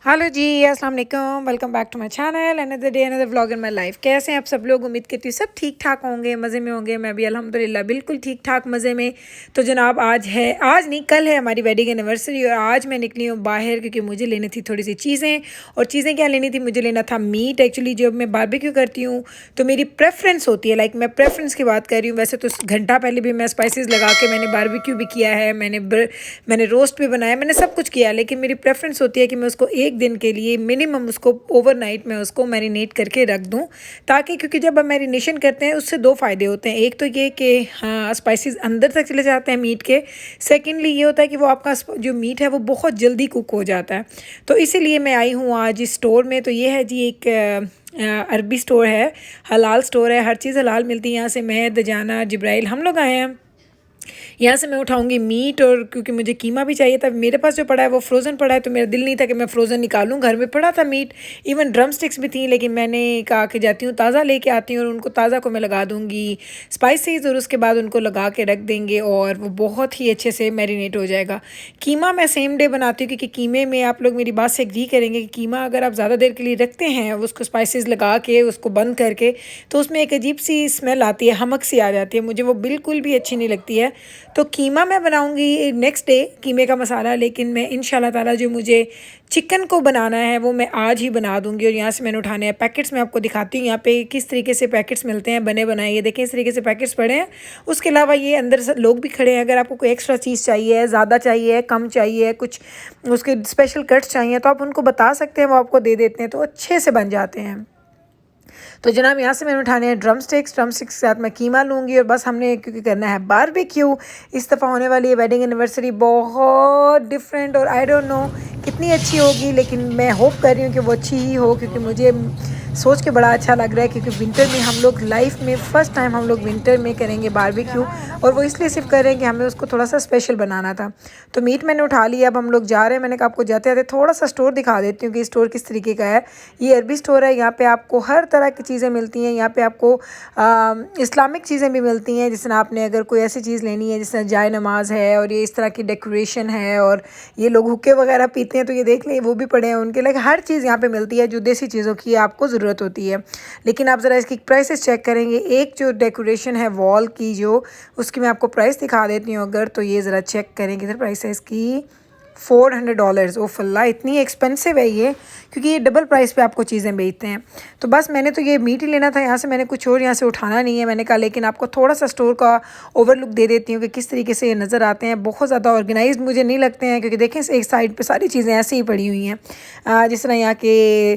Hello जी, अस्सलाम वालेकुम। Welcome back to my channel, another day another vlog in my life. कैसे हैं आप सब लोग? उम्मीद करती हूँ सब ठीक ठाक होंगे, मज़े में होंगे। मैं भी अल्हम्दुलिल्लाह बिल्कुल ठीक ठाक मज़े में। तो जनाब आज नहीं कल है हमारी वेडिंग एनिवर्सरी और आज मैं निकली हूँ बाहर क्योंकि मुझे लेनी थी थोड़ी सी चीज़ें। और चीज़ें क्या लेनी थी? मुझे लेना था मीट। एक्चुअली जब मैं बारबेक्यू करती हूँ तो मेरी प्रेफरेंस होती है, लाइक मैं प्रेफरेंस की बात कर रही हूँ। वैसे तो घंटा पहले भी मैं स्पाइसेस लगा के मैंने बारबेक्यू भी किया है, मैंने रोस्ट भी बनाया, मैंने सब कुछ किया, लेकिन मेरी प्रेफरेंस होती है कि मैं उसको एक दिन के लिए मिनिमम उसको ओवरनाइट में उसको मैरिनेट करके रख दूं, ताकि क्योंकि जब हम मैरिनेशन करते हैं उससे दो फ़ायदे होते हैं। एक तो ये कि हाँ स्पाइसेस अंदर तक चले जाते हैं मीट के। सेकेंडली ये होता है कि वो आपका जो मीट है वो बहुत जल्दी कुक हो जाता है। तो इसीलिए मैं आई हूँ आज इस स्टोर में। तो ये है जी एक अरबी स्टोर है, हलाल स्टोर है, हर चीज़ हलाल मिलती है यहाँ से। मैं दजाना जिब्राइल हम लोग आए हैं। यहाँ से मैं उठाऊंगी मीट, और क्योंकि मुझे कीमा भी चाहिए था। मेरे पास जो पड़ा है वो फ्रोज़न पड़ा है, तो मेरा दिल नहीं था कि मैं फ़्रोज़न निकालूं। घर में पड़ा था मीट, इवन ड्रम स्टिक्स भी थी, लेकिन मैंने कहा कि जाती हूँ ताज़ा लेके आती हूँ और उनको ताज़ा को मैं लगा दूँगी स्पाइसेस, और उसके बाद उनको लगा के रख देंगे और वो बहुत ही अच्छे से मैरिनेट हो जाएगा। कीमा मैं सेम डे बनाती हूँ क्योंकि कीमे में आप लोग मेरी बात से एग्री करेंगे कि कीमा अगर आप ज़्यादा देर के लिए रखते हैं उसको स्पाइसेस लगा के उसको बंद करके, तो उसमें एक अजीब सी स्मेल आती है, हमक सी आ जाती है। मुझे वो बिल्कुल भी अच्छी नहीं लगती है। तो कीमा मैं बनाऊंगी नेक्स्ट डे, कीमे का मसाला। लेकिन मैं इंशाल्लाह ताला जो मुझे चिकन को बनाना है वो मैं आज ही बना दूंगी। और यहाँ से मैंने उठाने हैं पैकेट्स। मैं आपको दिखाती हूँ यहाँ पे किस तरीके से पैकेट्स मिलते हैं बने बनाए। ये देखें, इस तरीके से पैकेट्स पड़े हैं। उसके अलावा ये अंदर से लोग भी खड़े हैं। अगर आपको कोई एक्स्ट्रा चीज़ चाहिए, ज़्यादा चाहिए, कम चाहिए, कुछ उसके स्पेशल कट्स चाहिए, तो आप उनको बता सकते हैं, वो आपको दे देते हैं, तो अच्छे से बन जाते हैं। तो जनाब यहाँ से मैंने उठाने हैं ड्रम स्टिक्स के साथ मैं कीमा लूँगी। और बस हमने क्योंकि करना है बारबेक्यू। इस दफ़ा होने वाली है वेडिंग एनिवर्सरी बहुत डिफरेंट, और आई डोंट नो कितनी अच्छी होगी, लेकिन मैं होप कर रही हूँ कि वो अच्छी ही हो, क्योंकि मुझे सोच के बड़ा अच्छा लग रहा है। क्योंकि विंटर में हम लोग लाइफ में फ़र्स्ट टाइम हम लोग विंटर में करेंगे बारबेक्यू, और वो इसलिए सिर्फ कर रहे हैं कि हमें उसको थोड़ा सा स्पेशल बनाना था। तो मीट मैंने उठा लिया, अब हम लोग जा रहे हैं। मैंने कहा आपको जाते जाते थोड़ा सा स्टोर दिखा देती हूँ कि स्टोर किस तरीके का है। ये अरबी स्टोर है, यहाँ पे आपको हर तरह की चीज़ें मिलती हैं। यहाँ पे आपको इस्लामिक चीज़ें भी मिलती हैं, जिस तरह आपने अगर कोई ऐसी चीज़ लेनी है जिस तरह जाय नमाज है, और ये इस तरह की डेकोरेशन है, और ये लोग हुक्के वगैरह पीते हैं तो ये देख लें वो भी पड़े हैं उनके। लाइक हर चीज़ यहाँ पे मिलती है जो देसी चीज़ों की आपको ज़रूरत होती है। लेकिन आप ज़रा इसकी प्राइसेस चेक करेंगे। एक जो डेकोरेशन है वॉल की, जो उसकी मैं आपको प्राइस दिखा देती हूँ अगर, तो ये ज़रा चेक करेंगे इधर प्राइस है इसकी $400। ओ फल्ला, इतनी एक्सपेंसिव है ये, क्योंकि ये डबल प्राइस पे आपको चीज़ें बेचते हैं। तो बस मैंने तो ये मीट ही लेना था यहाँ से, मैंने कुछ और यहाँ से उठाना नहीं है। मैंने कहा लेकिन आपको थोड़ा सा स्टोर का ओवरलुक दे देती हूँ कि किस तरीके से ये नज़र आते हैं। बहुत ज़्यादा ऑर्गेनाइज्ड मुझे नहीं लगते हैं, क्योंकि देखें एक साइड पे सारी चीज़ें ऐसे ही पड़ी हुई हैं। जिस तरह यहाँ के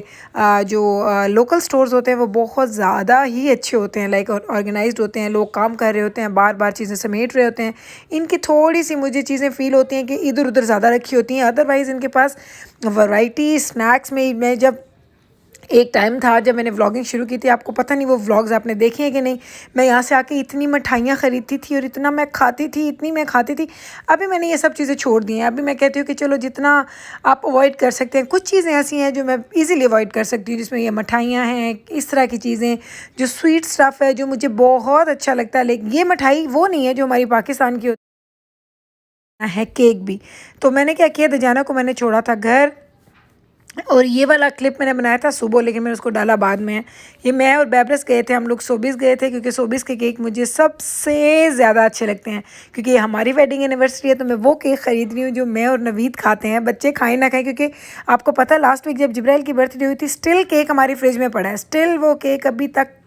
जो लोकल स्टोर्स होते हैं वो बहुत ज़्यादा ही अच्छे होते हैं, लाइक ऑर्गेनाइज्ड होते हैं, लोग काम कर रहे होते हैं, बार बार चीज़ें समेट रहे होते हैं। इनकी थोड़ी सी मुझे चीज़ें फ़ील होती हैं कि इधर उधर ज़्यादा रखी होती हैं। अदरवाइज़ इनके पास वैरायटी स्नैक्स में, मैं जब एक टाइम था जब मैंने व्लॉगिंग शुरू की थी, आपको पता नहीं वो व्लॉग्स आपने देखे हैं कि नहीं, मैं यहाँ से आके इतनी मिठाइयाँ ख़रीदती थी और इतना मैं खाती थी, इतनी मैं खाती थी। अभी मैंने ये सब चीज़ें छोड़ दी हैं। अभी मैं कहती हूँ कि चलो जितना आप अवॉइड कर सकते हैं। कुछ चीज़ें ऐसी हैं जो मैं ईज़िली अवॉइड कर सकती हूँ, जिसमें ये मिठाइयाँ हैं, इस तरह की चीज़ें, जो स्वीट स्टफ़ है जो मुझे बहुत अच्छा लगता है। लेकिन ये मिठाई वो नहीं है जो हमारी पाकिस्तान की है, केक भी। तो मैंने क्या किया, दजाना को मैंने छोड़ा था घर, और ये वाला क्लिप मैंने बनाया था सुबह, लेकिन मैंने उसको डाला बाद में। ये मैं और बैबरस गए थे, हम लोग सोबिस गए थे, क्योंकि सोबिस के केक मुझे सबसे ज़्यादा अच्छे लगते हैं। क्योंकि ये हमारी वेडिंग एनिवर्सरी है तो मैं वो केक ख़रीद रही हूँ जो मैं और नवीद खाते हैं, बच्चे खाएं ना खाएं। क्योंकि आपको पता है लास्ट वीक जब जिब्राइल की बर्थडे हुई थी, स्टिल केक हमारी फ्रिज में पड़ा है, स्टिल वो केक अभी तक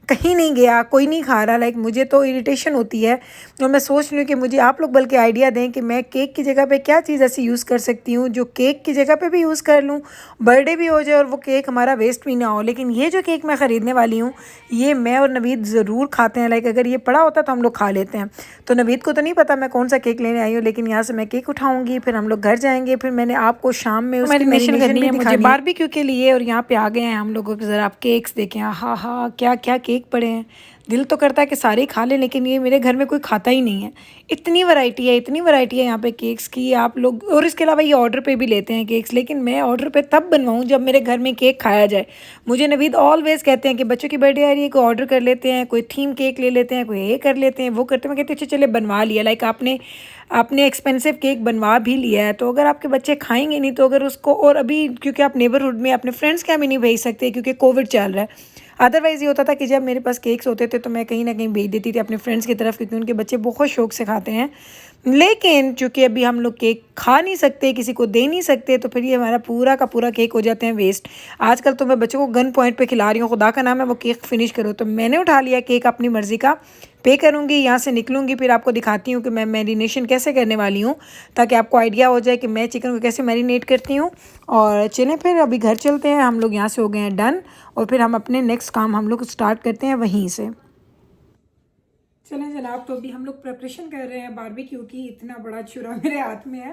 कहीं नहीं गया, कोई नहीं खा रहा। लाइक मुझे तो इरिटेशन होती है, और मैं सोच रही हूँ कि मुझे आप लोग बल्कि आइडिया दें कि मैं केक की जगह पे क्या चीज़ ऐसी यूज़ कर सकती हूँ जो केक की जगह पे भी यूज़ कर लूँ, बर्थडे भी हो जाए और वो केक हमारा वेस्ट भी ना हो। लेकिन ये जो केक मैं ख़रीदने वाली हूँ, ये मैं और नवीद ज़रूर खाते हैं। लाइक अगर ये पड़ा होता तो हम लोग खा लेते हैं। तो नवीद को तो नहीं पता मैं कौन सा केक लेने आई हूँ, लेकिन यहाँ से मैं केक उठाऊँगी, फिर हम लोग घर जाएँगे, फिर मैंने आपको शाम में उसकी मैरिनेशन करनी है मुझे बारबेक्यू के लिए। और यहाँ पे आ गए हैं हम लोगों के, ज़रा आप केक्स देखें, हाँ हाँ क्या क्या केक पड़े हैं। दिल तो करता है कि सारे ही खा लें, लेकिन ये मेरे घर में कोई खाता ही नहीं है। इतनी वैरायटी है, इतनी वैरायटी है यहाँ पे केक्स की आप लोग। और इसके अलावा ये ऑर्डर पे भी लेते हैं केक्स, लेकिन मैं ऑर्डर पे तब बनवाऊँ जब मेरे घर में केक खाया जाए। मुझे नवीद ऑलवेज़ कहते हैं कि बच्चों की बर्थडे आ रही है, कोई ऑर्डर कर लेते हैं, कोई थीम केक ले लेते हैं, कोई ये कर लेते हैं, वो करते हैं। मैं कहती अच्छा चले बनवा लिया, लाइक आपने एक्सपेंसिव केक बनवा भी लिया है, तो अगर आपके बच्चे खाएंगे नहीं तो अगर उसको, और अभी क्योंकि आप नेबरहुड में अपने फ्रेंड्स के यहाँ भी नहीं भेज सकते क्योंकि कोविड चल रहा है। अदरवाइज़ ये होता था कि जब मेरे पास केक्स होते थे तो मैं कहीं ना कहीं भेज देती थी अपने फ्रेंड्स की तरफ, क्योंकि उनके बच्चे बहुत शौक से खाते हैं। लेकिन चूँकि अभी हम लोग केक खा नहीं सकते, किसी को दे नहीं सकते, तो फिर ये हमारा पूरा का पूरा केक हो जाते हैं वेस्ट। आजकल तो मैं बच्चों को गन पॉइंट पे खिला रही हूँ, खुदा का नाम है वो केक फिनिश करो। तो मैंने उठा लिया केक अपनी मर्ज़ी का, पे करूँगी, यहाँ से निकलूँगी, फिर आपको दिखाती हूँ कि मैं मैरिनेशन कैसे करने वाली हूँ, ताकि आपको आइडिया हो जाए कि मैं चिकन को कैसे मैरिनेट करती हूँ। और चलें फिर अभी घर चलते हैं, हम लोग यहाँ से हो गए हैं डन, और फिर हम अपने नेक्स्ट काम हम लोग स्टार्ट करते हैं वहीं से। चलें जनाब, तो अभी हम लोग प्रिपरेशन कर रहे हैं बारबेक्यू की। इतना बड़ा छुरा मेरे हाथ में है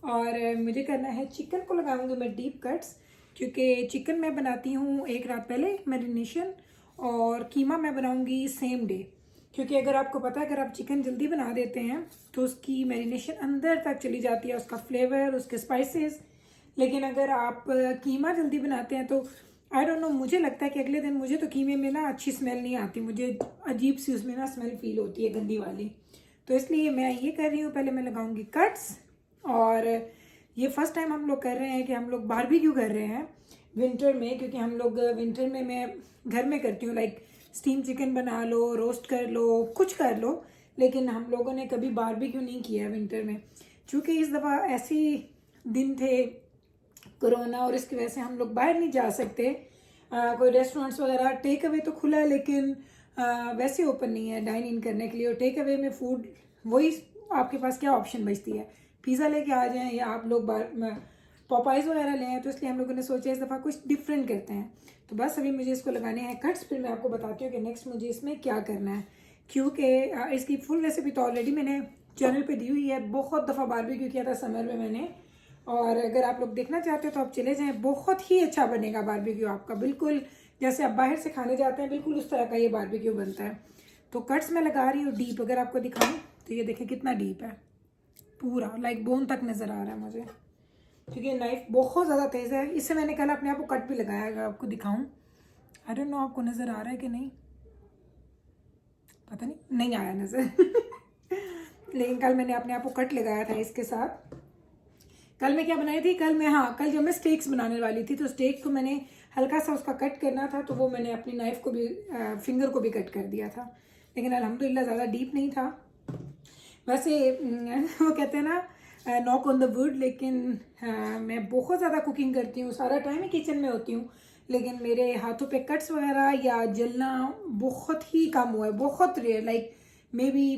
और मुझे करना है, चिकन को लगाऊंगी मैं डीप कट्स, क्योंकि चिकन मैं बनाती हूँ एक रात पहले मैरिनेशन, और कीमा मैं बनाऊंगी सेम डे। क्योंकि अगर आपको पता है, अगर आप चिकन जल्दी बना देते हैं तो उसकी मैरिनेशन अंदर तक चली जाती है, उसका फ्लेवर, उसके स्पाइसेस। लेकिन अगर आप कीमा जल्दी बनाते हैं तो आई डोंट नो, मुझे लगता है कि अगले दिन मुझे तो कीमे में ना अच्छी स्मेल नहीं आती, मुझे अजीब सी उसमें ना स्मेल फील होती है, गंदी वाली। तो इसलिए मैं ये कर रही हूँ, पहले मैं लगाऊंगी कट्स। और ये फर्स्ट टाइम हम लोग कर रहे हैं कि हम लोग बारबेक्यू कर रहे हैं विंटर में, क्योंकि हम लोग विंटर में मैं घर में करती हूँ, लाइक स्टीम चिकन बना लो, रोस्ट कर लो, कुछ कर लो। लेकिन हम लोगों ने कभी बारबेक्यू नहीं किया है विंटर में, चूँकि इस दफ़ा ऐसे दिन थे कोरोना, और इसकी वजह से हम लोग बाहर नहीं जा सकते। कोई रेस्टोरेंट्स वगैरह, टेक अवे तो खुला है लेकिन वैसे ओपन नहीं है डाइन इन करने के लिए। और टेक अवे में फूड वही, आपके पास क्या ऑप्शन बचती है, पिज़्ज़ा लेके आ जाएं या आप लोग पॉपाइज़ वगैरह लें। तो इसलिए हम लोगों ने सोचा इस दफ़ा कुछ डिफरेंट करते हैं। तो बस अभी मुझे इसको लगाने हैं कट्स, फिर मैं आपको बताती हूँ कि नेक्स्ट मुझे इसमें क्या करना है। क्योंकि इसकी फुल रेसिपी तो ऑलरेडी मैंने चैनल पे दी हुई है, बहुत दफ़ा बारबेक्यू किया था समर में मैंने। और अगर आप लोग देखना चाहते हो तो आप चले जाएं, बहुत ही अच्छा बनेगा बारबेक्यू आपका, बिल्कुल जैसे आप बाहर से खाने जाते हैं बिल्कुल उस तरह का ये बारबेक्यू बनता है। तो कट्स मैं लगा रही हूँ डीप, अगर आपको दिखाऊं तो ये देखें कितना डीप है, पूरा लाइक बोन तक नज़र आ रहा है मुझे, क्योंकि नाइफ बहुत ज़्यादा तेज़ है। इससे मैंने कल अपने आप को कट भी लगाया, अगर आपको दिखाऊं। आई डोंट नो आपको नज़र आ रहा है कि नहीं, पता नहीं आया नज़र लेकिन कल मैंने अपने आप को कट लगाया था इसके साथ। कल मैं क्या बनाई थी, कल जब मैं स्टेक्स बनाने वाली थी, तो स्टेक को मैंने हल्का सा उसका कट करना था, तो वो मैंने अपनी नाइफ को भी फिंगर को भी कट कर दिया था। लेकिन अल्हम्दुलिल्लाह ज़्यादा डीप नहीं था। वैसे वो कहते हैं ना नॉक ऑन द वुड, लेकिन मैं बहुत ज़्यादा कुकिंग करती हूँ, सारा टाइम ही किचन में होती हूँ, लेकिन मेरे हाथों पे कट्स वगैरह या जलना बहुत ही कम हुआ है, बहुत रेयर, लाइक मे बी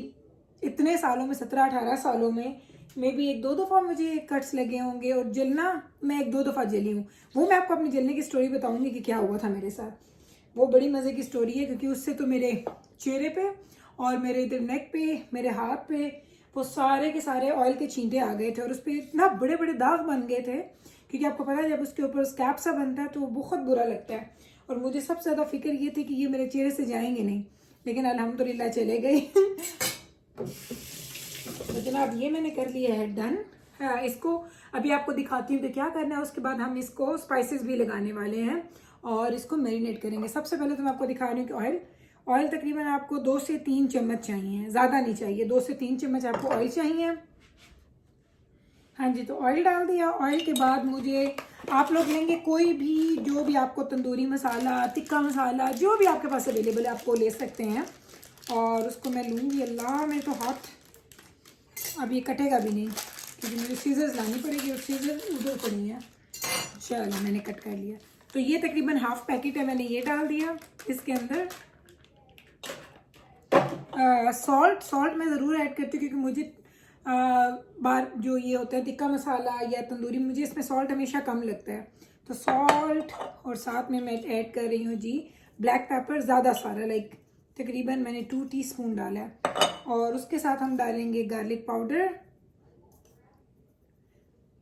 इतने सालों में, 17-18 सालों में मे बी एक दो दफ़ा मुझे कट्स लगे होंगे, और जलना मैं एक दो दफ़ा जली हूँ। वो मैं आपको अपनी जलने की स्टोरी बताऊँगी कि क्या हुआ था मेरे साथ। वो बड़ी मज़े की स्टोरी है, क्योंकि उससे तो मेरे चेहरे पे और मेरे इधर नेक पे, मेरे हाथ पे वो सारे के सारे ऑयल के छींटे आ गए थे, और उस पर इतना बड़े बड़े दाग बन गए थे। क्योंकि आपको पता है जब उसके ऊपर स्कैप सा बनता है तो वो बहुत बुरा लगता है, और मुझे सबसे ज़्यादा फिक्र ये थी कि ये मेरे चेहरे से जाएंगे नहीं, लेकिन अल्हम्दुलिल्लाह चले गए तो जनाब ये मैंने कर लिया है डन। हाँ, इसको अभी आपको दिखाती हूँ कि क्या करना है। उसके बाद हम इसको स्पाइसेस भी लगाने वाले हैं और इसको मैरिनेट करेंगे। सबसे पहले तो मैं आपको दिखा रही हूँ कि ऑयल तकरीबन आपको 2 से 3 चम्मच चाहिए, ज़्यादा नहीं चाहिए, 2 से 3 चम्मच आपको ऑयल चाहिए। हाँ जी, तो ऑयल डाल दिया। ऑयल के बाद मुझे, आप लोग लेंगे कोई भी, जो भी आपको तंदूरी मसाला, तिक्का मसाला, जो भी आपके पास अवेलेबल है आपको ले सकते हैं। और उसको मैं लूँगी, अल्लाह मेरे तो हाथ अब ये कटेगा भी नहीं, क्योंकि मुझे सीजर्स लानी पड़ेगी, और सीजर उधर पड़ी है। चलो मैंने कट कर लिया। तो ये तकरीबन हाफ पैकेट है, मैंने ये डाल दिया इसके अंदर। सॉल्ट मैं ज़रूर ऐड करती हूँ, क्योंकि मुझे बार जो ये होता है तिक्का मसाला या तंदूरी, मुझे इसमें सॉल्ट हमेशा कम लगता है। तो सॉल्ट, और साथ में मैं ऐड कर रही हूँ जी ब्लैक पेपर, ज़्यादा सारा, लाइक तकरीबन मैंने 2 टीस्पून डाला है। और उसके साथ हम डालेंगे गार्लिक पाउडर।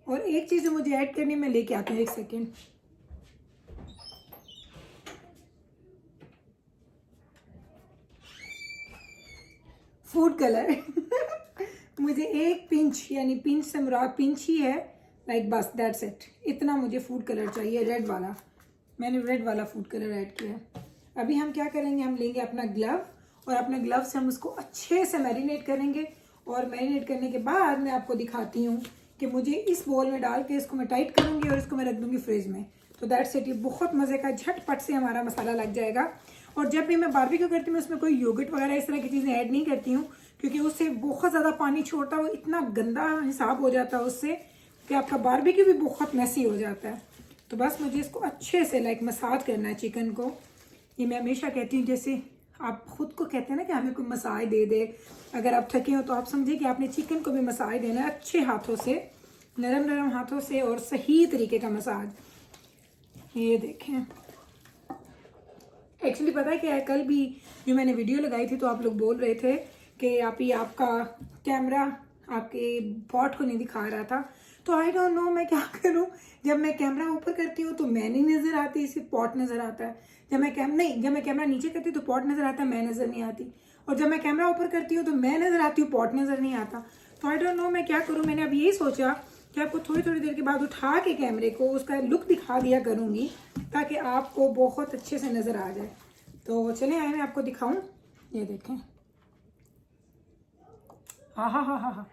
और एक चीज़ जो मुझे ऐड करनी, मैं लेके आती हूँ, एक सेकेंड। फूड कलर मुझे एक पिंच, यानी पिंच से मुराद पिंच ही है, लाइक बस दैट्स इट, इतना मुझे फूड कलर चाहिए, रेड वाला। मैंने रेड वाला फूड कलर ऐड किया। अभी हम क्या करेंगे, हम लेंगे अपना ग्लव और अपने ग्लव से हम उसको अच्छे से मैरिनेट करेंगे। और मैरिनेट करने के बाद मैं आपको दिखाती हूँ कि मुझे इस बोल में डाल के इसको मैं टाइट करूँगी और इसको मैं रख दूँगी फ्रिज में। तो दैट्स इट, ये बहुत मज़े का झटपट से हमारा मसाला लग जाएगा। और जब भी मैं बारबेक्यू करती हूँ मैं उसमें कोई योगर्ट वगैरह इस तरह की चीज़ें ऐड नहीं करती हूँ, क्योंकि उससे बहुत ज़्यादा पानी छोड़ता है, वो इतना गंदा हिसाब हो जाता है उससे कि आपका बारबेक्यू भी बहुत मैसी हो जाता है। तो बस मुझे इसको अच्छे से लाइक मसाज करना है चिकन को। ये मैं हमेशा कहती हूँ, जैसे आप खुद को कहते हैं ना कि हमें कोई मसाज दे दे, अगर आप थके हो तो आप समझिए कि आपने चिकन को भी मसाज देना है अच्छे हाथों से, नरम नरम हाथों से और सही तरीके का मसाज। ये देखें, एक्चुअली पता है कि कल भी जो मैंने वीडियो लगाई थी तो आप लोग बोल रहे थे कि आप ही आपका कैमरा आपके पॉट को नहीं दिखा रहा था। तो आई डोंट नो मैं क्या करूं, जब मैं कैमरा ऊपर करती हूँ तो मैं नहीं नज़र आती, सिर्फ पॉट नज़र आता है। जब मैं कैमरा नीचे करती हूँ तो पॉट नज़र आता है, मैं नज़र नहीं आती। और जब मैं कैमरा ऊपर करती हूँ तो मैं नज़र आती हूँ, पॉट नज़र नहीं आता। तो आई डोंट नो मैं क्या करूँ। मैंने अब यही सोचा कि आपको थोड़ी थोड़ी देर के बाद उठा के कैमरे को उसका लुक दिखा दिया करूँगी, ताकि आपको बहुत अच्छे से नज़र आ जाए। तो चले आए मैं आपको दिखाऊँ। ये देखें, हाँ,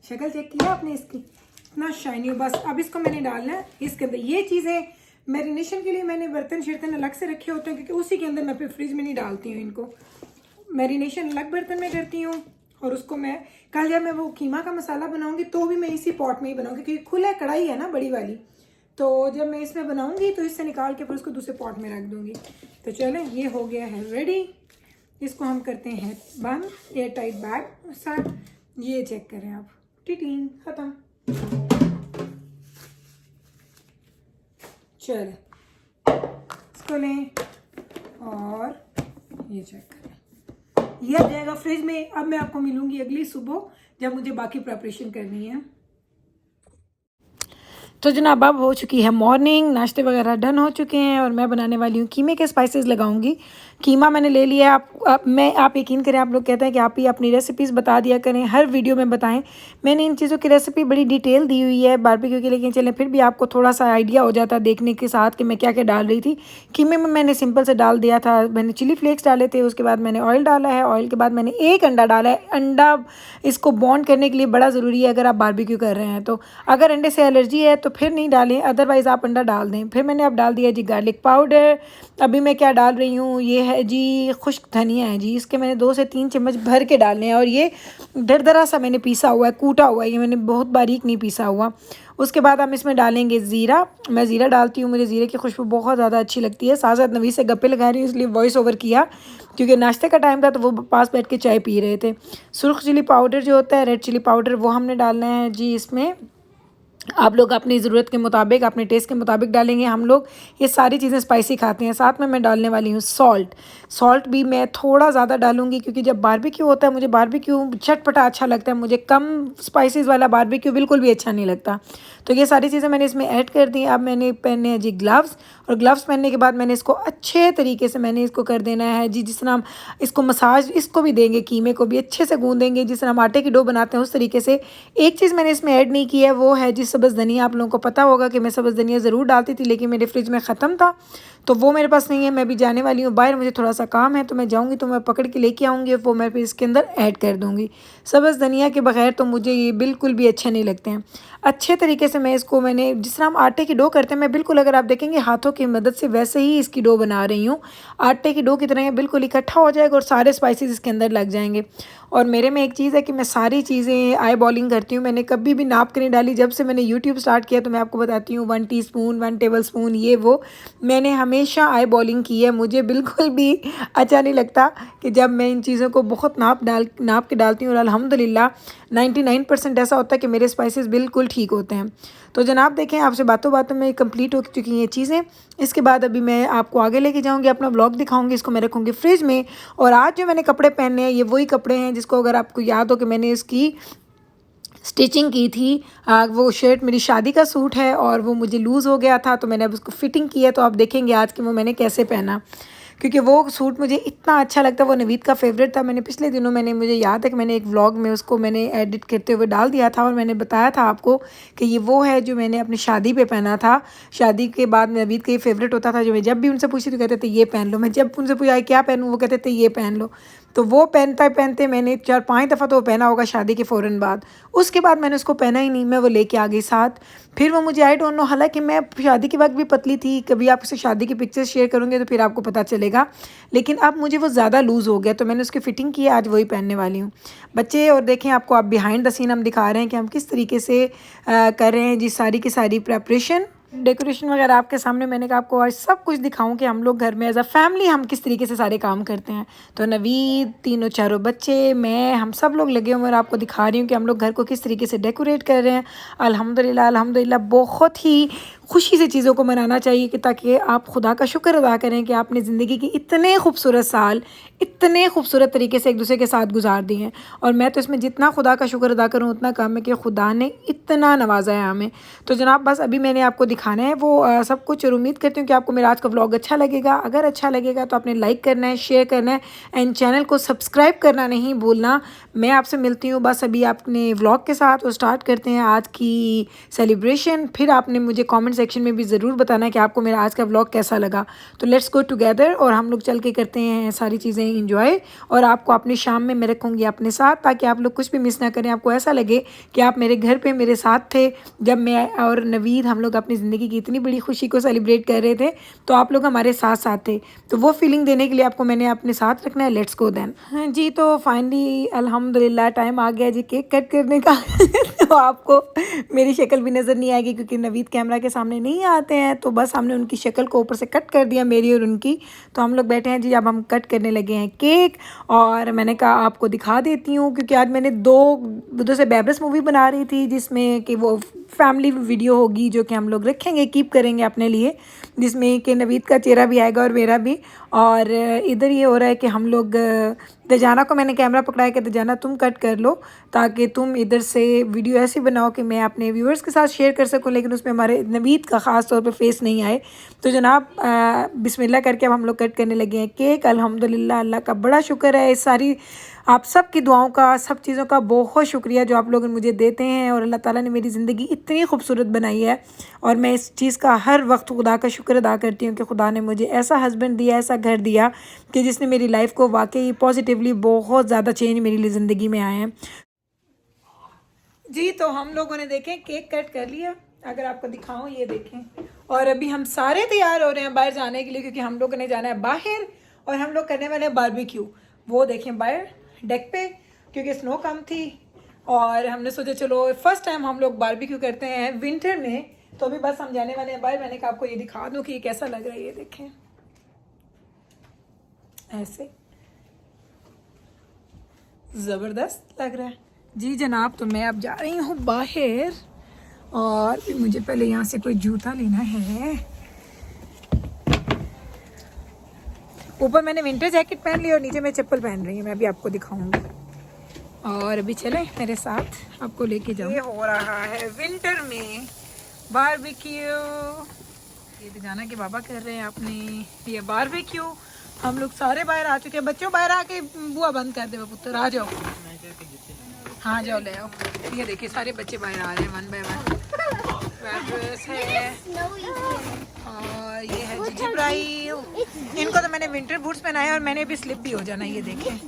शक्ल चेक किया आपने इसकी, इतना शाइनी। बस अब इसको मैंने डालना है इसके अंदर। ये चीज़ें मैरिनेशन के लिए मैंने बर्तन शर्तन अलग से रखे होते हैं, क्योंकि उसी के अंदर मैं फिर फ्रिज में नहीं डालती हूँ इनको। मैरिनेशन अलग बर्तन में करती हूँ और उसको मैं कल जब मैं वो कीमा का मसाला बनाऊँगी तो भी मैं इसी पॉट में ही बनाऊँगी, क्योंकि खुला कढ़ाई है ना बड़ी वाली। तो जब मैं इसमें बनाऊँगी तो इससे निकाल के फिर उसको दूसरे पॉट में रख दूँगी। तो चलें, ये हो गया है रेडी। इसको हम करते हैं बंद, एयर टाइट बैग साथ। ये चेक करें आप, टिटिंग ख़त्म। चलें, इसको लें और ये चेक करें, ये आ जाएगा फ्रिज में। अब मैं आपको मिलूंगी अगली सुबह जब मुझे बाकी प्रिपरेशन करनी है। तो जनाब अब हो चुकी है मॉर्निंग, नाश्ते वगैरह डन हो चुके हैं और मैं बनाने वाली हूँ कीमे के स्पाइसेस लगाऊंगी। कीमा मैंने ले लिया। आप यकीन करें, आप लोग कहते हैं कि आप ही अपनी रेसिपीज़ बता दिया करें, हर वीडियो में बताएं। मैंने इन चीज़ों की रेसिपी बड़ी डिटेल दी हुई है बारबेक्यू की, लेकिन चलें फिर भी आपको थोड़ा सा आइडिया हो जाता है देखने के साथ कि मैं क्या क्या डाल रही थी। कीमे में मैंने सिंपल से डाल दिया था, मैंने चिली फ्लेक्स डाले थे, उसके बाद मैंने ऑयल डाला है, ऑयल के बाद मैंने एक अंडा डाला है। अंडा इसको बॉन्ड करने के लिए बड़ा ज़रूरी है अगर आप बारबेक्यू कर रहे हैं तो। अगर अंडे से एलर्जी है तो फिर नहीं डालें, अदरवाइज़ आप अंडा डाल दें। फिर मैंने अब डाल दिया जी गार्लिक पाउडर। अभी मैं क्या डाल रही हूँ, ये है जी खुश्क धनिया है जी, इसके मैंने 2 से 3 चम्मच भर के डालने हैं। और ये दरदरा सा मैंने पीसा हुआ है, कूटा हुआ है, ये मैंने बहुत बारीक नहीं पीसा हुआ। उसके बाद हम इसमें डालेंगे ज़ीरा। मैं ज़ीरा डालती हूँ, मुझे ज़ीरे की खुशबू बहुत ज़्यादा अच्छी लगती है। साथ साथ नवी से गप्पे लगा रही हूँ, इसलिए वॉइस ओवर किया, क्योंकि नाश्ते का टाइम था तो वो पास बैठ के चाय पी रहे थे। सुर्ख चिली पाउडर जो होता है, रेड चिली पाउडर, वो हमने डालना है जी इसमें। आप लोग अपनी ज़रूरत के मुताबिक, अपने टेस्ट के मुताबिक डालेंगे। हम लोग ये सारी चीज़ें स्पाइसी खाते हैं। साथ में मैं डालने वाली हूँ सॉल्ट भी मैं थोड़ा ज़्यादा डालूंगी, क्योंकि जब बारबेक्यू होता है, मुझे बारबेक्यू चटपटा अच्छा लगता है, मुझे कम स्पाइसेस वाला बारबेक्यू बिल्कुल भी अच्छा नहीं लगता। तो ये सारी चीज़ें मैंने इसमें ऐड कर दी। अब मैंने पहने हैं जी ग्लव्स, और ग्लव्स पहनने के बाद मैंने इसको अच्छे तरीके से मैंने इसको कर देना है जी, जिस तरह हम इसको मसाज इसको भी देंगे, कीमे को भी अच्छे से गूँधेंगे, जिस तरह हम आटे की डो बनाते हैं उस तरीके से। एक चीज़ मैंने इसमें ऐड नहीं की है, वो है जी सब्ज़ धनिया। आप लोगों को पता होगा कि मैं सब्ज़ धनिया ज़रूर डालती थी, लेकिन मेरे फ्रिज में ख़त्म था, तो वो मेरे पास नहीं है। मैं भी जाने वाली हूँ बाहर, मुझे थोड़ा सा काम है, तो मैं जाऊँगी तो मैं पकड़ के लेके आऊँगी, वो मैं फिर इसके अंदर ऐड कर दूँगी। सब्ज़ धनिया के बगैर तो मुझे ये बिल्कुल भी अच्छे नहीं लगते हैं। अच्छे तरीके से मैं इसको, मैंने जिस तरह हम आटे की डो करते हैं, मैं बिल्कुल, अगर आप देखेंगे हाथों की मदद से, वैसे ही इसकी डो बना रही हूँ। आटे की डो की तरह बिल्कुल इकट्ठा हो जाएगा और सारे स्पाइसेस इसके अंदर लग जाएंगे। और मेरे में एक चीज़ है कि मैं सारी चीज़ें आई बॉलिंग करती हूँ। मैंने कभी भी नाप के नहीं डाली। जब से मैंने यूट्यूब स्टार्ट किया तो मैं आपको बताती हूँ, 1 टीस्पून 1 टेबलस्पून ये वो मैंने हमेशा आई बॉलिंग की है। मुझे बिल्कुल भी अच्छा नहीं लगता कि जब मैं इन चीज़ों को बहुत नाप के डालती हूँ। और अल्हम्दुलिल्लाह 99% ऐसा होता है कि मेरे स्पाइसेस बिल्कुल ठीक होते हैं। तो जनाब देखें, आपसे बातों बातों में कंप्लीट हो चुकी हैं ये चीज़ें। इसके बाद अभी मैं आपको आगे लेके जाऊंगी, अपना व्लॉग दिखाऊंगी। इसको मैं रखूंगी फ्रिज में। और आज जो मैंने कपड़े पहने हैं, ये वही कपड़े हैं जिसको, अगर आपको याद हो कि मैंने इसकी स्टिचिंग की थी। वो शर्ट मेरी शादी का सूट है और वो मुझे लूज़ हो गया था, तो मैंने अब उसको फिटिंग की है। तो आप देखेंगे आज कि वो मैंने कैसे पहना। क्योंकि वो सूट मुझे इतना अच्छा लगता है, वो नवीद का फेवरेट था। मैंने पिछले दिनों मुझे याद है कि मैंने एक व्लॉग में उसको मैंने एडिट करते हुए डाल दिया था और मैंने बताया था आपको कि ये वो है जो मैंने अपनी शादी पे पहना था। शादी के बाद नवीद का ये फेवरेट होता था, जो मैं जब भी उनसे पूछती तो कहते थे ये पहन लो। मैं जब उनसे पूछा क्या पहनूँ, वो कहते थे ये पहन लो। तो वो पहनता पहनते मैंने 4-5 दफ़ा तो वो पहना होगा शादी के फ़ौरन बाद। उसके बाद मैंने उसको पहना ही नहीं, मैं वो लेके आ गई साथ। फिर वो मुझे आई डोंट नो, हालांकि मैं शादी के वक्त भी पतली थी, कभी आपसे शादी की पिक्चर्स शेयर करूँगी तो फिर आपको पता चलेगा, लेकिन अब मुझे वो ज़्यादा लूज़ हो गया तो मैंने उसकी फ़िटिंग की है, आज वही पहनने वाली हूँ बच्चे। और देखें आपको आप बिहाइंड द सीन हम दिखा रहे हैं कि हम किस तरीके से कर रहे हैं जी सारी की सारी प्रेपरेशन, डेकोरेशन वगैरह आपके सामने। मैंने कहा आपको आज सब कुछ दिखाऊं कि हम लोग घर में एज अ फैमिली हम किस तरीके से सारे काम करते हैं। तो नवीद, तीनों चारों बच्चे, मैं, हम सब लोग लगे हुए और आपको दिखा रही हूँ कि हम लोग घर को किस तरीके से डेकोरेट कर रहे हैं। अल्हम्दुलिल्लाह अल्हम्दुलिल्लाह, बहुत ही खुशी से चीज़ों को मनाना चाहिए कि ताकि आप खुदा का शुक्र अदा करें कि आपने ज़िंदगी की इतने खूबसूरत साल इतने खूबसूरत तरीके से एक दूसरे के साथ गुजार दिए हैं। और मैं तो इसमें जितना खुदा का शुक्र अदा करूँ उतना कम है कि खुदा ने इतना नवाजा है हमें। तो जनाब बस अभी मैंने आपको दिखाना है वो सब कुछ, और उम्मीद करती हूँ कि आपको मेरा आज का व्लॉग अच्छा लगेगा। अगर अच्छा लगेगा तो आपने लाइक करना है, शेयर करना है एंड चैनल को सब्सक्राइब करना नहीं भूलना। मैं आपसे मिलती हूँ बस अभी अपने व्लॉग के साथ, और स्टार्ट करते हैं आज की सेलिब्रेशन। फिर आपने मुझे कमेंट सेक्शन में भी ज़रूर बताना है कि आपको मेरा आज का व्लॉग कैसा लगा। तो लेट्स गो टुगेदर और हम लोग चल के करते हैं सारी चीज़ें इंजॉय। और आपको अपनी शाम में मैं रखूँगी अपने साथ, ताकि आप लोग कुछ भी मिस ना करें, आपको ऐसा लगे कि आप मेरे घर पे मेरे साथ थे जब मैं और नवीद हम लोग अपनी ज़िंदगी की इतनी बड़ी खुशी को सेलिब्रेट कर रहे थे, तो आप लोग हमारे साथ साथ थे। तो वो फीलिंग देने के लिए आपको मैंने अपने साथ रखना है। Let's go then. हाँ जी, तो फाइनली अल्हम्दुलिल्लाह टाइम आ गया जी केक कट करने का। तो आपको मेरी शक्ल भी नज़र नहीं आएगी क्योंकि नवीद कैमरा के सामने नहीं आते हैं, तो बस हमने उनकी शक्ल को ऊपर से कट कर दिया, मेरी और उनकी। तो हम लोग बैठे हैं जी, अब हम कट करने लगे हैं केक। और मैंने कहा आपको दिखा देती हूँ क्योंकि आज मैंने दो से बेब्रस मूवी बना रही थी, जिसमें कि वो फैमिली वीडियो होगी जो कि हम लोग रखेंगे, कीप करेंगे अपने लिए, जिसमें कि नवीद का चेहरा भी आएगा और मेरा भी। और इधर ये हो रहा है कि हम लोग दजाना को मैंने कैमरा पकड़ाया कि दजाना तुम कट कर लो, ताकि तुम इधर से वीडियो ऐसी बनाओ कि मैं अपने व्यूअर्स के साथ शेयर कर सकूं, लेकिन उसमें हमारे नवीद का ख़ास तौर पे फेस नहीं आए। तो जनाब बिस्मिल्लाह करके अब हम लोग कट करने लगे हैं केक। अल्हम्दुलिल्लाह अल्लाह का बड़ा शुक्र है, इस सारी आप सब की दुआओं का, सब चीज़ों का बहुत शुक्रिया जो आप लोग मुझे देते हैं। और अल्लाह ताला ने मेरी ज़िंदगी इतनी खूबसूरत बनाई है और मैं इस चीज़ का हर वक्त खुदा का शुक्र अदा करती हूँ कि खुदा ने मुझे ऐसा हस्बैंड दिया, ऐसा घर दिया कि जिसने मेरी लाइफ को वाकई पॉजिटिवली बहुत ज़्यादा चेंज मेरी लिए ज़िंदगी में आए हैं जी। तो हम लोगों ने देखें केक कट कर लिया, अगर आपको दिखाऊं ये देखें। और अभी हम सारे तैयार हो रहे हैं बाहर जाने के लिए, क्योंकि हम लोगों ने जाना है बाहर और हम लोग करने वाले हैं बारबेक्यू। वो देखें बाहर डेक पे, क्योंकि स्नो कम थी और हमने सोचा चलो फर्स्ट टाइम हम लोग बारबेक्यू करते हैं विंटर में। तो अभी बस हम जाने वाले हैं बाहर। मैंने कहा आपको ये दिखा दूँ कि ये कैसा लग रहा है, ये देखें ऐसे ज़बरदस्त लग रहा है जी जनाब। तो मैं अब जा रही हूँ बाहर और मुझे पहले यहाँ से कोई जूता लेना है। ऊपर मैंने विंटर जैकेट पहन ली और नीचे मैं चप्पल पहन रही हूँ, मैं अभी आपको दिखाऊंगी। और अभी चले मेरे साथ, आपको लेके जाऊँ। ये हो रहा है विंटर में बारबेक्यू। ये तो जाना कि बाबा कर रहे हैं अपने ये बारबेक्यू। हम लोग सारे बाहर आ चुके हैं। बच्चों बाहर आके बुआ बंद कर दे पुत्र, आ जाओ। हाँ जाओ ले आओ। ये देखिए सारे बच्चे बाहर आ रहे हैं वन बाय वन। है और ये है जीजी प्राई। इनको तो मैंने विंटर बूट्स पहनाए और मैंने भी स्लिप भी हो जाना, ये देखें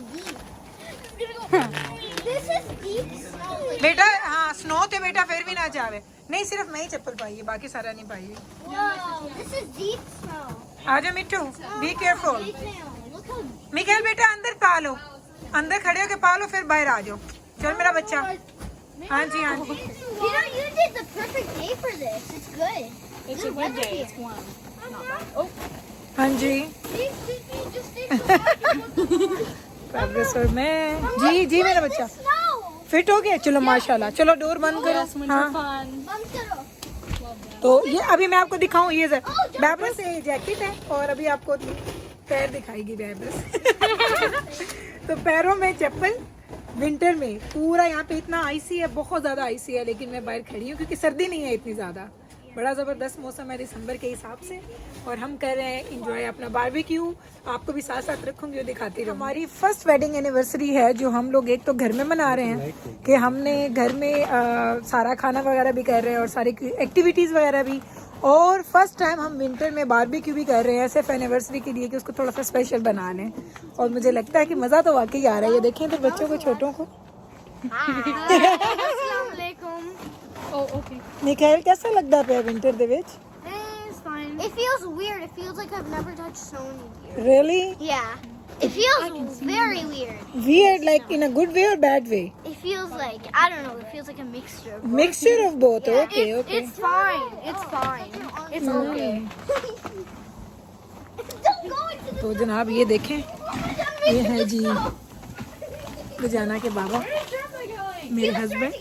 बेटा। हाँ स्नो थे बेटा, फिर भी ना जावे। नहीं सिर्फ मैं ही चप्पल पाई है, बाकी सारा नहीं पाई है। आ जाओ मिट्टू, बी केयरफुल। मिकेल बेटा अंदर पा लो, अंदर खड़े होके पा लो, फिर बाहर आ जाओ। चल मेरा बच्चा। हाँ जी हाँ जी। हाँ जी मैं जी जी मेरा बच्चा फिट हो गया। चलो माशाल्लाह। चलो डोर बंद करो। हाँ तो ये अभी मैं आपको दिखाऊं, ये बैब्रस से जैकेट है और अभी आपको पैर दिखाएगी बैब्रस। तो पैरों में चप्पल विंटर में। पूरा यहाँ पे इतना आइसी है, बहुत ज़्यादा आइसी है, लेकिन मैं बाहर खड़ी हूँ क्योंकि सर्दी नहीं है इतनी ज़्यादा, बड़ा ज़बरदस्त मौसम है दिसंबर के हिसाब से, और हम कर रहे हैं इंजॉय अपना बारबेक्यू। आपको भी साथ साथ रखूँगी और दिखाती रहूँगी। हमारी फर्स्ट वेडिंग एनिवर्सरी है जो हम लोग एक तो घर में मना रहे हैं कि हमने घर में सारा खाना वगैरह भी कर रहे हैं और सारी एक्टिविटीज़ वगैरह भी, और फर्स्ट टाइम हम विंटर में बारबेक्यू भी कर रहे हैं सिर्फ एनिवर्सरी के लिए कि उसको थोड़ा सा स्पेशल बना लें। और मुझे लगता है कि मज़ा तो वाकई आ रहा है। ये देखें तो बच्चों को, छोटों को। निकाल कैसा लगता है winter they which? It's fine. It feels weird. It feels like I've never touched snow in a year. Really? Yeah. It feels very weird. Weird, like in a good way or bad way? It feels like, I don't know, it feels like a mixture of both. Mixture of both. Yeah, Okay, okay. It's fine. It's fine. It's okay. Don't go into the तो जनाब ये देखें, ये है जी रजाना के बाबा, मेरे husband.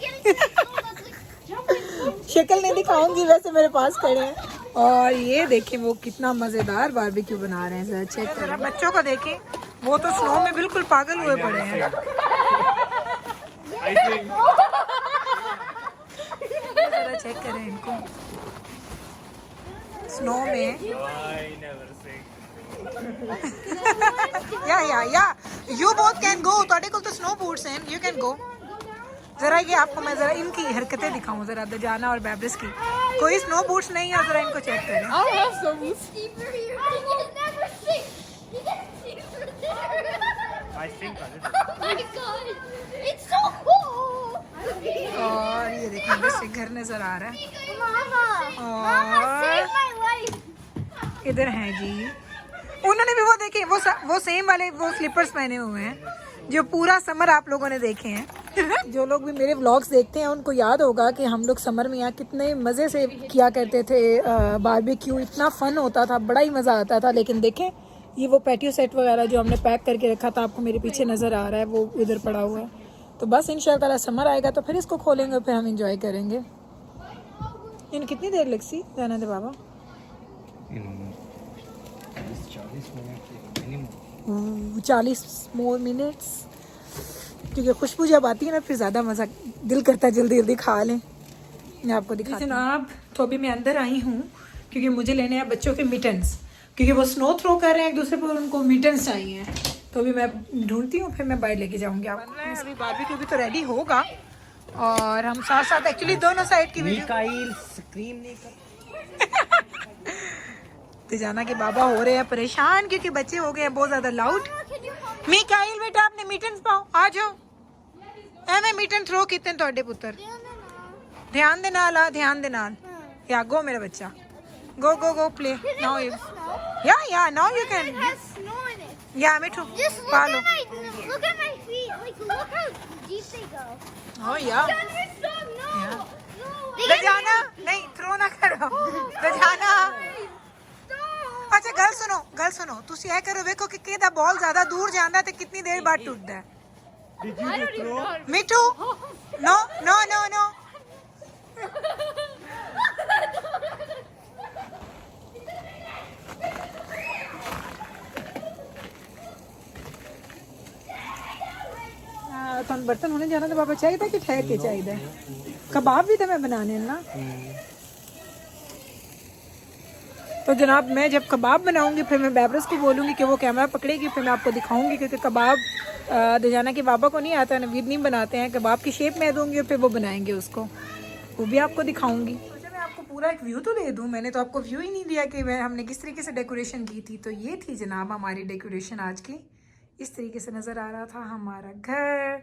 शक्ल नहीं दिखाऊंगी, वैसे मेरे पास खड़े हैं। और ये देखें वो कितना मज़ेदार बारबेक्यू बना रहे हैं। जरा चेक करें, बच्चों को देखें, वो तो स्नो में बिल्कुल पागल हुए पड़े हैं। जरा चेक करें इनको स्नो में। या यू बोथ कैन गो, ਤੁਹਾਡੇ ਕੋਲ तो स्नो बूट्स हैं, यू कैन गो। जरा ये आपको मैं जरा इनकी हरकतें दिखाऊं, जरा दजाना और बैब्रिस की। कोई स्नो बूट्स नहीं है, जरा इनको चेक करें। और ये देखिए इससे घर नजर आ रहा है। और इधर है जी, उन्होंने भी वो देखे, वो सेम वाले वो स्लीपर्स पहने हुए हैं जो पूरा समर आप लोगों ने देखे हैं। जो लोग भी मेरे व्लॉग्स देखते हैं उनको याद होगा कि हम लोग समर में यहाँ कितने मज़े से किया करते थे बारबेक्यू। इतना फन होता था, बड़ा ही मज़ा आता था। लेकिन देखें ये वो पैटियो सेट वगैरह जो हमने पैक करके रखा था, आपको मेरे पीछे नज़र आ रहा है, वो इधर पड़ा हुआ है। तो बस इंशाल्लाह समर आएगा तो फिर इसको खोलेंगे और फिर हम इंजॉय करेंगे। इन कितनी देर लगती जाना दे बाबा? 40 मोर मिनट्स, क्योंकि खुशबू जब आती है ना फिर ज़्यादा मज़ा, दिल करता है जल्दी जल्दी खा लें। मैं आपको दिखाती हूँ जनाब। तो अभी मैं अंदर आई हूँ क्योंकि मुझे लेने हैं बच्चों के मिटन्स, क्योंकि वो स्नो थ्रो कर रहे हैं एक दूसरे पर, उनको मिटन्स चाहिए। तो अभी मैं ढूंढती हूँ, फिर मैं बाहर लेके जाऊँगी। आप अभी बारबेक्यू भी तो रेडी होगा और हम साथ साथ एक्चुअली दोनों साइड की तो जाना कि बाबा हो रहे हैं परेशान क्योंकि बच्चे हो गए हैं बहुत ज्यादा लाउड। मिकाइल बेटा आपने मीटन पाओ, आ जाओ। एवें मीटन थ्रो कितने तोड़े पुत्र, ध्यान दे नाल, आ ध्यान दे नाल। या गो मेरा बच्चा, गो गो गो प्ले नाउ। या नाउ यू कैन। या मिठू पालो। दजाना नहीं, थ्रो ना करो दजाना। अच्छा गल सुनो तुसी ऐ करो, वेखो कि केदा बॉल ज्यादा दूर जांदा ते कितनी देर बाद टूटदा है। मिठू नो नो नो नो। तुम बर्तन होने जाना तो बाबा चाहिए था कि ठहर के चाहिए? कबाब भी तो मैं बनाने ना। तो जनाब मैं जब कबाब बनाऊंगी फिर मैं बैबरस को बोलूँगी कि वो कैमरा पकड़ेगी, फिर मैं आपको दिखाऊंगी। क्योंकि कबाब दजाना के बाबा को नहीं आता, नवीद नहीं बनाते हैं। कबाब की शेप में दूंगी और फिर वो बनाएंगे उसको, वो भी आपको दिखाऊंगी। तो मैं आपको पूरा एक व्यू तो दे दूँ, मैंने तो आपको व्यू ही नहीं दिया कि हमने किस तरीके से डेकोरेशन की थी। तो ये थी जनाब हमारी डेकोरेशन आज की, इस तरीके से नज़र आ रहा था हमारा घर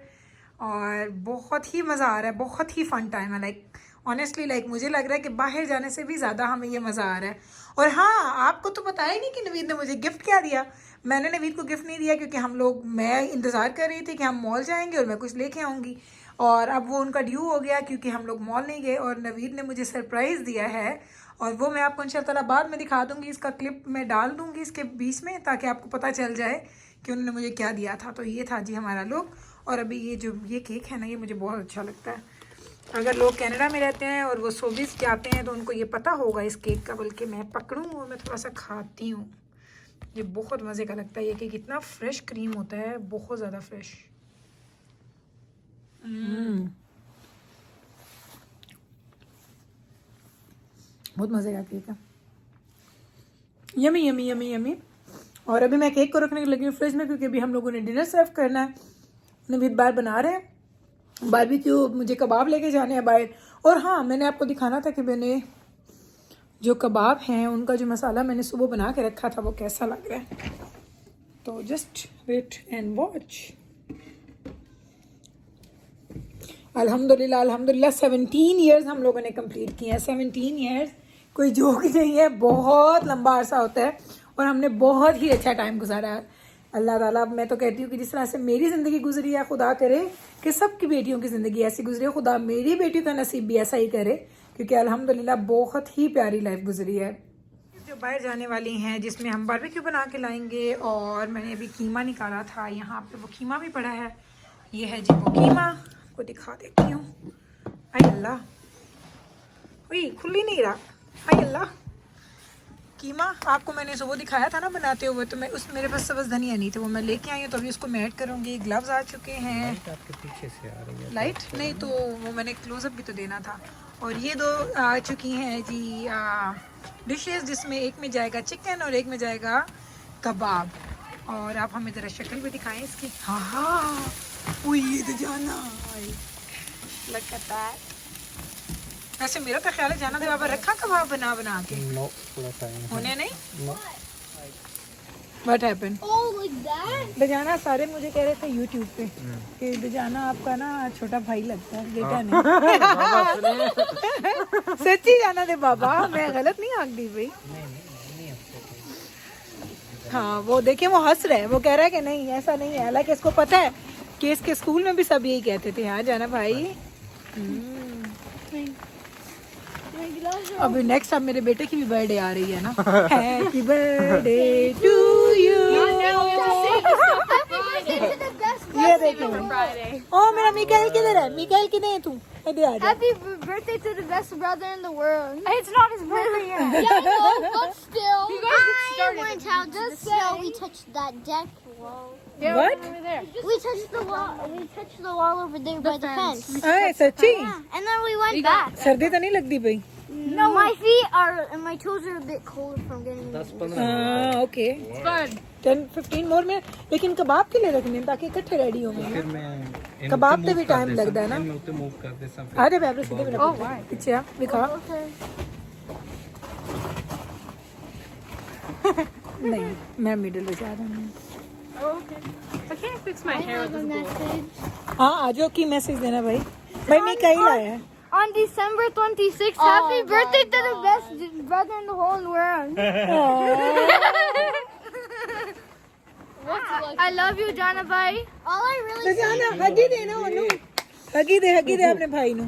और बहुत ही मज़ा आ रहा है, बहुत ही फ़न टाइम है। लाइक ऑनेस्टली लाइक मुझे लग रहा है कि बाहर जाने से भी ज़्यादा हमें ये मज़ा आ रहा है। और हाँ, आपको तो पता ही नहीं कि नवीद ने मुझे गिफ्ट क्या दिया। मैंने नवीद को गिफ्ट नहीं दिया क्योंकि मैं इंतज़ार कर रही थी कि हम मॉल जाएंगे और मैं कुछ लेके आऊँगी, और अब वो उनका ड्यू हो गया क्योंकि हम लोग मॉल नहीं गए। और नवीद ने मुझे सरप्राइज़ दिया है और वो मैं आपको इंशाल्लाह बाद में दिखा दूँगी। इसका क्लिप मैं डाल दूँगी इसके बीच में ताकि आपको पता चल जाए कि उन्होंने मुझे क्या दिया था। तो ये था जी हमारा लुक। और अभी ये केक है ना, ये मुझे बहुत अच्छा लगता है। अगर लोग कनाडा में रहते हैं और वो सोबिस जाते हैं तो उनको ये पता होगा इस केक का। बल्कि मैं पकड़ूँ और मैं थोड़ा सा खाती हूँ, ये बहुत मज़े का लगता है। ये केक इतना फ्रेश क्रीम होता है, बहुत ज़्यादा फ्रेश। बहुत मज़े का केक है, यमी यमी यमी यमी। और अभी मैं केक को रखने लगी हूँ फ्रिज में, क्योंकि अभी हम लोगों ने डिनर सर्व करना है। नवीद बार बना रहे हैं बारबेक्यू, मुझे कबाब लेके जाने हैं बाहर। और हाँ, मैंने आपको दिखाना था कि मैंने जो कबाब हैं उनका जो मसाला मैंने सुबह बना के रखा था वो कैसा लग रहा है, तो जस्ट वेट एंड वॉच। अल्हम्दुलिल्लाह अल्हम्दुलिल्लाह 17 ईयर्स हम लोगों ने कंप्लीट किए हैं। 17 ईयर्स कोई जोक नहीं है, बहुत लंबा अरसा होता है और हमने बहुत ही अच्छा टाइम गुजारा है। अल्लाह ताला, मैं तो कहती हूँ कि जिस तरह से मेरी ज़िंदगी गुजरी है, खुदा करे कि सबकी बेटियों की ज़िंदगी ऐसी गुजरी है। खुदा मेरी बेटियों का नसीब भी ऐसा ही करे, क्योंकि अल्हम्दुलिल्लाह बहुत ही प्यारी लाइफ गुजरी है। जो बाहर जाने वाली हैं जिसमें हम बारबेक्यू बना के लाएंगे, और मैंने अभी कीमा निकाला था, यहाँ पे वो कीमा भी पड़ा है। ये है जी वो कीमा, को दिखा देती हूँ। आई अल्लाह, वही खुल ही नहीं रहा। आई अल्लाह, कीमा आपको मैंने सुबह दिखाया था ना बनाते हुए, तो मैं उस मेरे पास सब्ज़ धनिया नहीं थे, वो मैं लेके आई हूँ, तो अभी उसको मैं ऐड करूँगी। ग्लव्स आ चुके हैं। आपके पीछे से आ रही है लाइट नहीं तो वो मैंने क्लोजअप भी तो देना था। और ये दो आ चुकी हैं जी डिशेस, जिसमें एक में जाएगा चिकन और एक में जाएगा कबाब। और आप हमें ज़रा शक्ल भी दिखाएं इसकी। हाँ हाँ, ये तो जाना लगता है। वैसे मेरा तो ख्याल है जाना दे बाबा रखा कबाब बना बना के नो थोड़ा टाइम होने नहीं। Know what happened? Oh, like that? दजाना सारे मुझे कह रहे थे यूट्यूब पे कि दजाना आपका ना छोटा भाई लगता है, बेटा नहीं। सच्ची जाना दे बाबा, मैं गलत नहीं आंक दी भाई। हाँ वो देखिए वो हंस रहा है, वो कह रहा है कि नहीं ऐसा नहीं है, हालांकि इसको पता है कि इसके स्कूल में भी सब यही कहते थे। हाँ जाना भाई। अभी नेक्स्ट अब मेरे बेटे की भी बर्थडे आ रही है ना। Happy birthday to you. ये देखे ओ मेरा मिकाएल किधर है? मिकाएल किधर है तू? इधर आ जा। Happy birthday to the best brother in the world. It's not his birthday yet. Yeah, no, but still. You guys get I started. went out just so we touched that deck wall. Yeah, What? over there. We touched the wall. We touched the wall over there by the fence. अरे सच्ची Yeah, and then we went back. सर्दी तो नहीं लगती भाई? No, my feet are and my toes are a bit cold from getting. 10-15 हाँ okay, It's fun. 10-15 मोर में। लेकिन कबाब के लिए रखने ताकि इकट्ठे रेडी हो गए। फिर मैं कबाब पे भी टाइम लगता है ना। मैं उते मूव कर दे सब। अरे बैबरे सीधे में रखो। पीछे आ दिखा। Okay. नहीं मैं मिडिल में जा रहा हूँ। Okay. I can't fix my hair with this glue. Message. हाँ आजो की मैसेज देना भाई। भाई मैं कहीं लाया है। On December 26th, happy birthday to the best brother in the whole world. I love you, Jana bhai. All I really तो जाना हगी दे ना ओनू, हगी दे अपने भाई नु।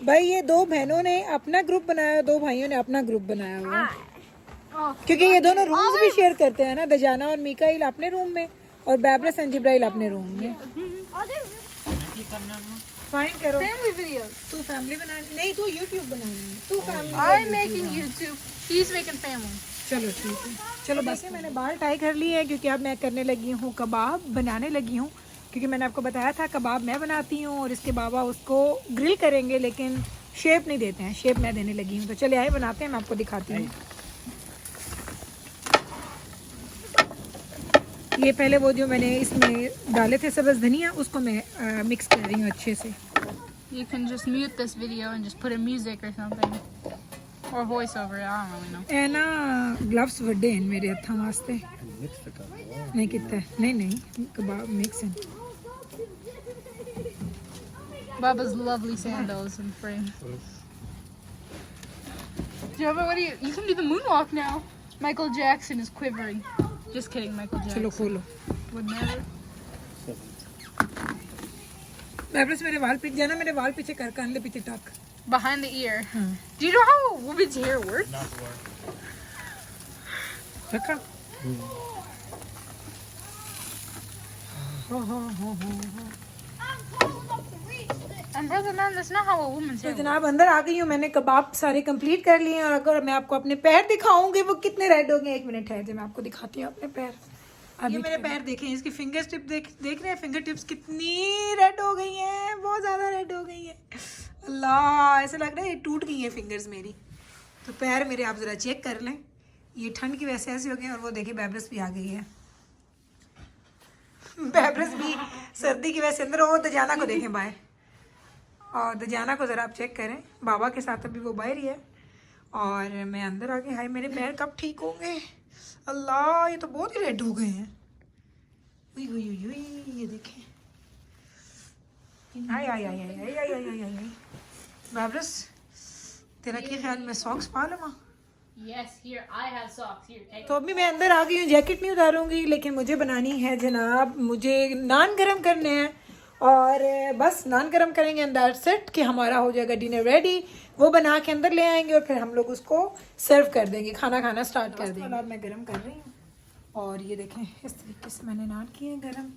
भाई ये दो बहनों ने अपना ग्रुप बनाया, दो भाइयों ने अपना ग्रुप बनाया हुआ है, क्योंकि ये दोनों रूम्स भी शेयर करते हैं ना। दजाना और मिकाइल अपने रूम में और बैबरस एंड जिब्राइल अपने रूम में। फाइन करो। Family videos. तू फैमिली बना नहीं, तू यूट्यूब बनानी, तू family. I'm making YouTube. He's making family. चलो ठीक है, चलो बस मैंने बाल टाई कर लिए हैं, क्योंकि अब मैं करने लगी हूँ कबाब बनाने लगी हूँ। क्योंकि मैंने आपको बताया था कबाब मैं बनाती हूँ और इसके बाबा उसको ग्रिल करेंगे, लेकिन शेप नहीं देते हैं, शेप मैं देने लगी हूँ। तो चले आए बनाते हैं, मैं आपको दिखाती हूँ। ये पहले वो जो मैंने इसमें डाले थे सब्ज़ धनिया, उसको मैं मिक्स कर रही हूँ अच्छे से। You can just mute this video and just put a music or something. Or voice over it. I don't really know. ए ना ग्लव्स वड्डे हैं मेरे हत्थों वास्ते। मिक्स कर नहीं कितना है? नहीं कबाब मिक्स है। Baba's lovely sandals in frame. Java, what do you can do the moonwalk now. Michael Jackson is quivering. Just kidding, Michael चलो Jackson. खोलो। Would never. बैबरस मेरे वाल पीछे जाना, मेरे वाल पीछे कर कान ले पीछे टक। Behind the ear. हाँ Do you know how a woman's hair works? रखा। And brother man, that's not how a woman's तो hair works. जनाब अंदर आ गई हूँ, मैंने कबाब सारे कंप्लीट कर लिए हैं। और अगर मैं आपको अपने पैर दिखाऊंगी वो कितने रेड हो गए, एक मिनट है, जब मैं आपको दिखाती हूँ अपने पैर। ये मेरे पैर देखें, इसकी फिंगर टिप देख रहे हैं, फिंगर टिप्स कितनी रेड हो गई हैं, बहुत ज़्यादा रेड हो गई हैं। अल्लाह, ऐसे लग रहा है ये टूट गई हैं फिंगर्स मेरी। तो पैर मेरे आप ज़रा चेक कर लें, ये ठंड की वजह से ऐसे हो गए हैं। और वो देखिए बैब्रस भी आ गई है, बैब्रस भी सर्दी की वजह से अंदर। वो दजाना को देखें बाहर, और दजाना को ज़रा आप चेक करें, बाबा के साथ अभी वो बाहर ही है और मैं अंदर आ गई। हाय मेरे पैर कब ठीक होंगे, अल्लाह ये तो बहुत ही रेड हो गए हैं। उई उई उई उई, ये देखें, आय आय आय आय आय आय आय आय। बैब्रस तेरा क्या ख्याल, मैं सॉक्स पा लूँ? Yes, here I have socks. Here, take. तो अभी मैं अंदर आ गई हूँ, जैकेट नहीं उतारूंगी, लेकिन मुझे बनानी है जनाब, मुझे नान गरम करने हैं और बस नान गरम करेंगे अंदर सेट कि हमारा हो जाएगा डिनर रेडी। वो बना के अंदर ले आएंगे और फिर हम लोग उसको सर्व कर देंगे, खाना खाना स्टार्ट कर देंगे। और मैं गरम कर रही हूँ और ये देखें इस तरीके से मैंने नान किए हैं गरम।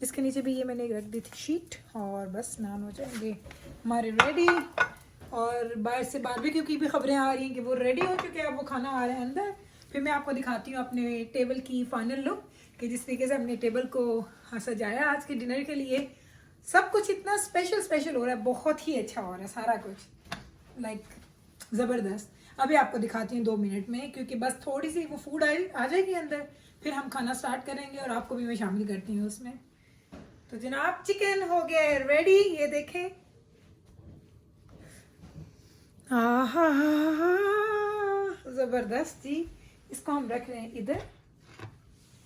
इसके नीचे भी ये मैंने रख दी थी शीट और बस नान हो जाएंगे हमारे रेडी। और बाहर से बारबेक्यू की भी खबरें आ रही हैं कि वो रेडी हो चुके हैं, अब वो खाना आ रहा है अंदर। फिर मैं आपको दिखाती हूँ अपने टेबल की फाइनल लुक कि जिस तरीके से हमने टेबल को सजाया आज के डिनर के लिए। सब कुछ इतना स्पेशल हो रहा है, बहुत ही अच्छा हो रहा है सारा कुछ, लाइक ज़बरदस्त। अभी आपको दिखाती हूँ 2 मिनट में, क्योंकि बस थोड़ी सी वो फूड आ जाएगी अंदर, फिर हम खाना स्टार्ट करेंगे और आपको भी मैं शामिल करती हूँ उसमें। तो जनाब चिकन हो गया रेडी, ये देखें। आहा ज़बरदस्त जी। इसको हम रख रहे हैं इधर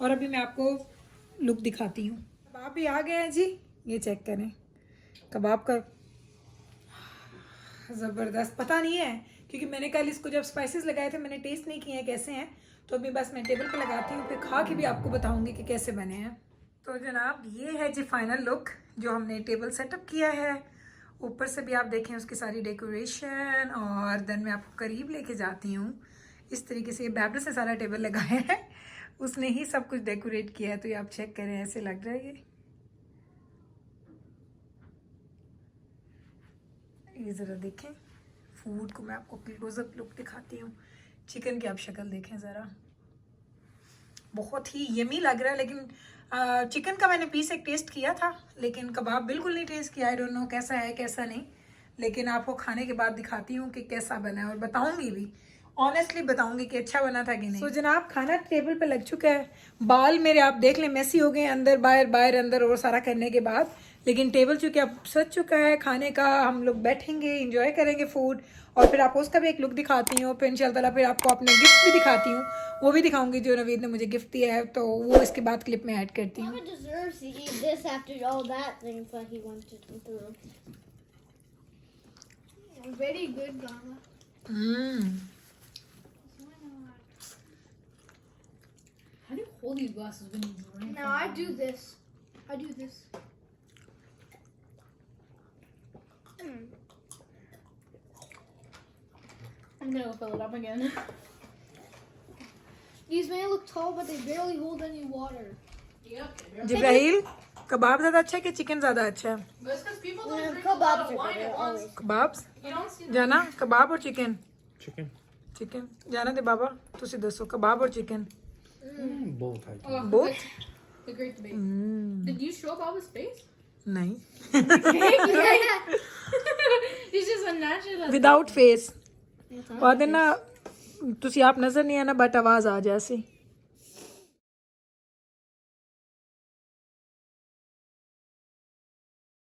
और अभी मैं आपको लुक दिखाती हूँ। कबाब भी आ गए हैं जी, ये चेक करें कबाब का, ज़बरदस्त। पता नहीं है क्योंकि मैंने कल इसको जब स्पाइसेस लगाए थे मैंने टेस्ट नहीं किए हैं कैसे हैं, तो अभी बस मैं टेबल पे लगाती हूँ, फिर खा के भी आपको बताऊँगी कि कैसे बने हैं। तो जनाब ये है जी फाइनल लुक जो हमने टेबल सेटअप किया है। ऊपर से भी आप देखें उसकी सारी डेकोरेशन, और देन मैं आपको करीब लेके जाती हूँ। इस तरीके से ये बैब्रस से सारा टेबल लगाया है, उसने ही सब कुछ डेकोरेट किया है। तो ये आप चेक करें, ऐसे लग रहा है ये ज़रा देखें। फूड को मैं आपको क्लोजअप लुक दिखाती हूँ। चिकन की आप शक्ल देखें ज़रा, बहुत ही यमी लग रहा है। लेकिन चिकन का मैंने पीस एक टेस्ट किया था, लेकिन कबाब बिल्कुल नहीं टेस्ट किया। आई डोंट नो कैसा है कैसा नहीं, लेकिन आपको खाने के बाद दिखाती हूँ कि कैसा बना है और बताऊँगी भी, ऑनेस्टली बताऊँगी कि अच्छा बना था कि नहीं। तो जनाब खाना टेबल पे लग चुका है। बाल मेरे आप देख लें मैसी हो गए अंदर बाहर अंदर और सारा करने के बाद, लेकिन टेबल चूँकि अब सज चुका है खाने का, हम लोग बैठेंगे इंजॉय करेंगे फूड, और फिर आपको उसका भी एक लुक दिखाती हूँ। फिर इंशाल्लाह फिर आपको अपने गिफ्ट भी दिखाती हूँ, वो भी दिखाऊंगी जो नवीद ने मुझे गिफ्ट दिया है, तो वो इसके बाद क्लिप में ऐड करती हूँ। Mama deserves to eat this after all that things that he went through. Very good, Mama. How do you hold these glasses when you drink? Now I do this. I do this. I'm gonna fill it up again. These may look tall, but they barely hold any water. Yep. जिब्राहिल कबाब ज़्यादा अच्छा है कि chicken ज़्यादा अच्छा है? That's because people don't drink a Kebabs lot are of wine better, at once. always. Kebab You don't see जाना, कबाब और chicken Chicken. जाना दे बाबा, तुसी दसो कबाब और chicken Both I think. Oh, both? the great debate. Did you show Bob his face? नहीं, He's just unnatural. Without face. और दिन ना तुसी आप नजर नहीं आना बट आवाज आ जासी।